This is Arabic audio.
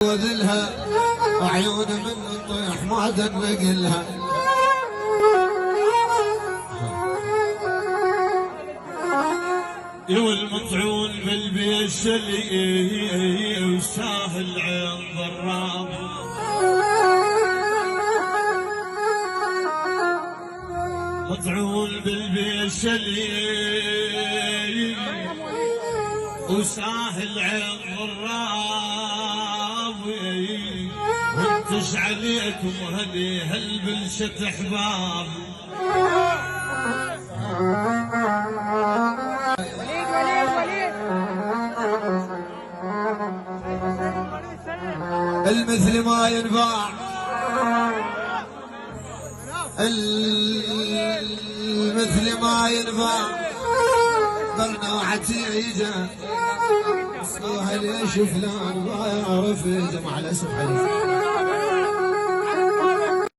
وذلها عيون من الطيح ما تنقلها يو المطعون بالبيش اللي وساهل عين ضراب مطعون بالبيش اللي وساهل عين ضراب وانتش عليكم هدي هالبلشة احباب المثل ما ينفع المثل ما ينفع برناعتي عيجة اسمها ليش فلان ما يعرف جمع الاسم عليك